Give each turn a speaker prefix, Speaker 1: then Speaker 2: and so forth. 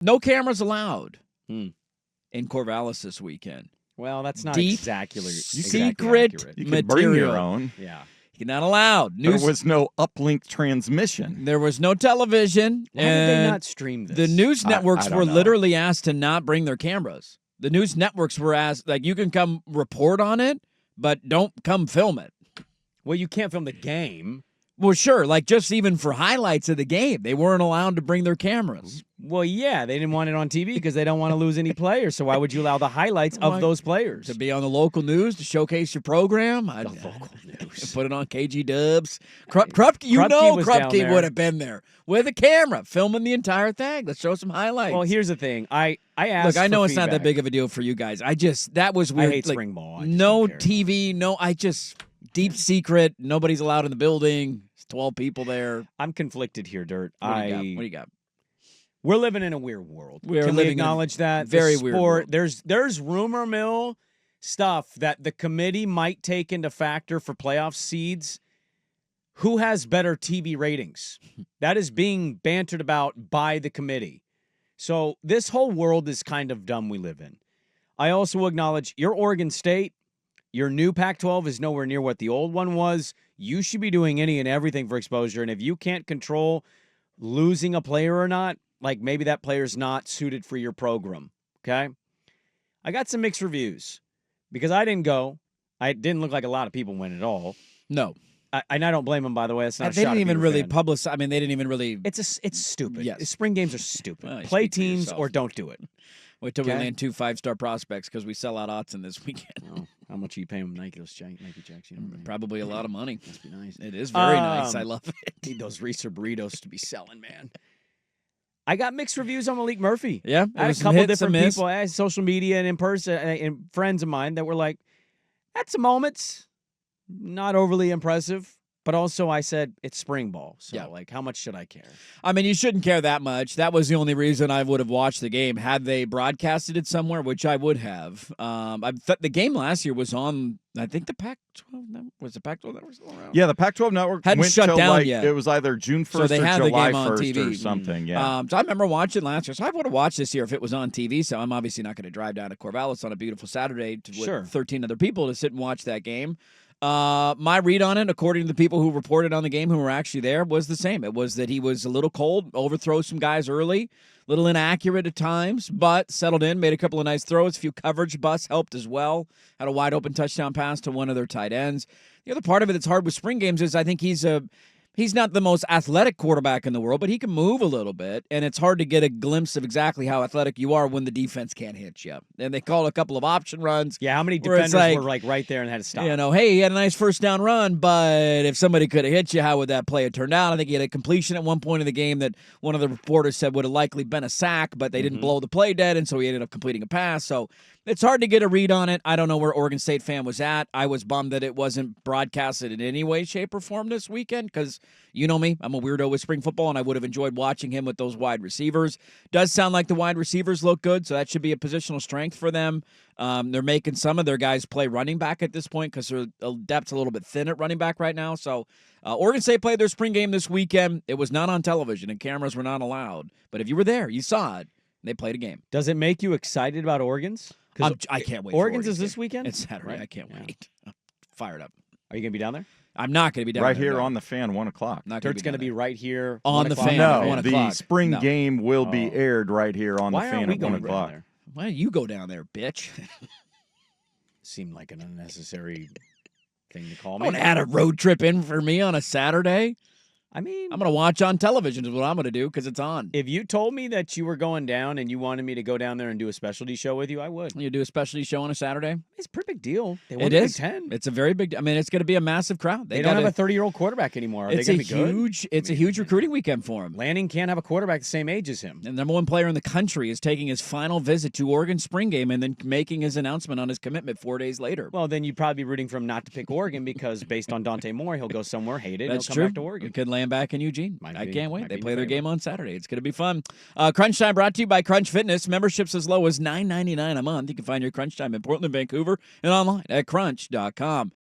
Speaker 1: No cameras allowed in Corvallis this weekend.
Speaker 2: Well, that's not
Speaker 1: Deep,
Speaker 2: exactly
Speaker 1: secret
Speaker 2: accurate.
Speaker 3: You
Speaker 1: material.
Speaker 3: could bring your own.
Speaker 2: Yeah.
Speaker 1: You're not allowed.
Speaker 3: There was no uplink transmission.
Speaker 1: There was no television.
Speaker 2: Why did they not stream this?
Speaker 1: The news networks
Speaker 3: I don't
Speaker 1: were
Speaker 3: know.
Speaker 1: literally asked to not bring their cameras. The news networks were asked, like, you can come report on it, but don't come film it.
Speaker 2: Well, you can't film the game.
Speaker 1: Well, sure, like just even for highlights of the game, they weren't allowed to bring their cameras.
Speaker 2: Well, yeah, they didn't want it on TV because they don't want to lose any players. So why would you allow the highlights of those players?
Speaker 1: To be on the local news, to showcase your program.
Speaker 2: The local news.
Speaker 1: Put it on KG Dubs. Krupke, Krupke would have been there with a camera filming the entire thing. Let's show some highlights.
Speaker 2: Well, here's the thing. I asked
Speaker 1: Look, I know
Speaker 2: for
Speaker 1: it's not that
Speaker 2: feedback.
Speaker 1: big of a deal for you guys. That was weird.
Speaker 2: I hate
Speaker 1: like,
Speaker 2: spring ball.
Speaker 1: No TV, deep secret. Nobody's allowed in the building. 12 people there.
Speaker 2: I'm conflicted here, Dirt.
Speaker 1: What do you got?
Speaker 2: We're living in a weird world.
Speaker 1: We're
Speaker 2: Can we
Speaker 1: living in a
Speaker 2: acknowledge that?
Speaker 1: very
Speaker 2: The
Speaker 1: weird
Speaker 2: sport,
Speaker 1: world.
Speaker 2: There's rumor mill stuff that the committee might take into factor for playoff seeds. Who has better TV ratings? That is being bantered about by the committee. So this whole world is kind of dumb we live in. I also acknowledge your Oregon State, your new Pac-12 is nowhere near what the old one was. You should be doing any and everything for exposure. And if you can't control losing a player or not, like maybe that player's not suited for your program, okay? I got some mixed reviews because I didn't go. I didn't look like a lot of people went at all.
Speaker 1: No.
Speaker 2: And I don't blame them, by the way. It's not.
Speaker 1: They didn't even really publicize. I mean, they didn't even really.
Speaker 2: It's stupid.
Speaker 1: Yes.
Speaker 2: Spring games are stupid.
Speaker 1: Well,
Speaker 2: Play
Speaker 1: speak for
Speaker 2: teams
Speaker 1: yourself.
Speaker 2: or don't do it.
Speaker 1: Wait till we
Speaker 2: Okay.
Speaker 1: land 2 5-star prospects because we sell out Autzen this weekend.
Speaker 2: Oh, how much are you paying them? Nike checks. You know,
Speaker 1: Probably a lot of money.
Speaker 2: must be nice.
Speaker 1: It is very nice. I love it.
Speaker 2: Need those Reeser burritos to be selling, man. I got mixed reviews on Malik Murphy.
Speaker 1: Yeah,
Speaker 2: I had a couple different people, social media and in person, and friends of mine that were like, "At some moments, not overly impressive." But also, I said it's spring ball, so like, how much should I care?
Speaker 1: I mean, you shouldn't care that much. That was the only reason I would have watched the game had they broadcasted it somewhere, which I would have. The game last year was on. I think the Pac-12 was the Pac-12 that was still around.
Speaker 3: Yeah, the Pac-12 network
Speaker 1: hadn't
Speaker 3: went
Speaker 1: shut
Speaker 3: till
Speaker 1: down yet.
Speaker 3: It was either June 1st
Speaker 1: So they
Speaker 3: or
Speaker 1: had the
Speaker 3: July
Speaker 1: game on
Speaker 3: 1st
Speaker 1: TV.
Speaker 3: or something. Yeah.
Speaker 1: So I remember watching last year. So I would have watched this year if it was on TV. So I'm obviously not going to drive down to Corvallis on a beautiful Saturday with 13 other people to sit and watch that game. My read on it, according to the people who reported on the game who were actually there, was the same. It was that he was a little cold, overthrow some guys early, a little inaccurate at times, but settled in, made a couple of nice throws. A few coverage busts helped as well. Had a wide open touchdown pass to one of their tight ends. The other part of it that's hard with spring games is I think he's not the most athletic quarterback in the world, but he can move a little bit, and it's hard to get a glimpse of exactly how athletic you are when the defense can't hit you. And they called a couple of option runs.
Speaker 2: Yeah, how many defenders were like right there and had to stop?
Speaker 1: You know, hey, he had a nice first down run, but if somebody could have hit you, how would that play have turned out? I think he had a completion at one point in the game that one of the reporters said would have likely been a sack, but they didn't blow the play dead, and so he ended up completing a pass. So it's hard to get a read on it. I don't know where Oregon State fan was at. I was bummed that it wasn't broadcasted in any way, shape, or form this weekend because you know me. I'm a weirdo with spring football, and I would have enjoyed watching him with those wide receivers. Does sound like the wide receivers look good, so that should be a positional strength for them. They're making some of their guys play running back at this point because their depth's a little bit thin at running back right now. So Oregon State played their spring game this weekend. It was not on television, and cameras were not allowed. But if you were there, you saw it. They played a game.
Speaker 2: Does it make you excited about Oregon's?
Speaker 1: I can't wait.
Speaker 2: Oregon's
Speaker 1: for
Speaker 2: is this weekend?
Speaker 1: It's Saturday.
Speaker 2: Right?
Speaker 1: I can't wait. I'm fired up.
Speaker 2: Are you going to be down there?
Speaker 1: I'm not going to be down
Speaker 3: right
Speaker 1: there.
Speaker 3: here
Speaker 1: no.
Speaker 3: on the fan, 1 o'clock.
Speaker 2: Dirt's going to be right here
Speaker 1: on the fan.
Speaker 3: No,
Speaker 1: 1
Speaker 3: the
Speaker 1: o'clock.
Speaker 3: spring game will be aired right here on the
Speaker 2: Why
Speaker 3: fan
Speaker 2: aren't we
Speaker 3: at 1
Speaker 2: going
Speaker 3: o'clock.
Speaker 2: there?
Speaker 1: Why don't you go down there, bitch?
Speaker 2: Seemed like an unnecessary thing to call me.
Speaker 1: Don't add a road trip in for me on a Saturday.
Speaker 2: I mean,
Speaker 1: I'm going to watch on television is what I'm going to do because it's on.
Speaker 2: If you told me that you were going down and you wanted me to go down there and do a specialty show with you, I would.
Speaker 1: You do a specialty show on a Saturday?
Speaker 2: It's a pretty big deal. They won
Speaker 1: It
Speaker 2: the
Speaker 1: is.
Speaker 2: Big Ten.
Speaker 1: It's a very big. I mean, it's going to be a massive crowd.
Speaker 2: They don't have a 30-year-old quarterback anymore. Are they going to be good?
Speaker 1: It's a huge recruiting weekend for him.
Speaker 2: Lanning can't have a quarterback the same age as him.
Speaker 1: The number one player in the country is taking his final visit to Oregon spring game and then making his announcement on his commitment 4 days later.
Speaker 2: Well, then you'd probably be rooting for him not to pick Oregon because based on Dante Moore, he'll go somewhere, hate it, and
Speaker 1: That's
Speaker 2: he'll
Speaker 1: true.
Speaker 2: come back to Oregon.
Speaker 1: He could land back in Eugene. I can't wait.
Speaker 2: might
Speaker 1: They
Speaker 2: be
Speaker 1: play
Speaker 2: the
Speaker 1: their
Speaker 2: favorite.
Speaker 1: game on Saturday. It's going to be fun. Crunch Time brought to you by Crunch Fitness. Memberships as low as $9.99 a month. You can find your Crunch Time in Portland, Vancouver, and online at crunch.com.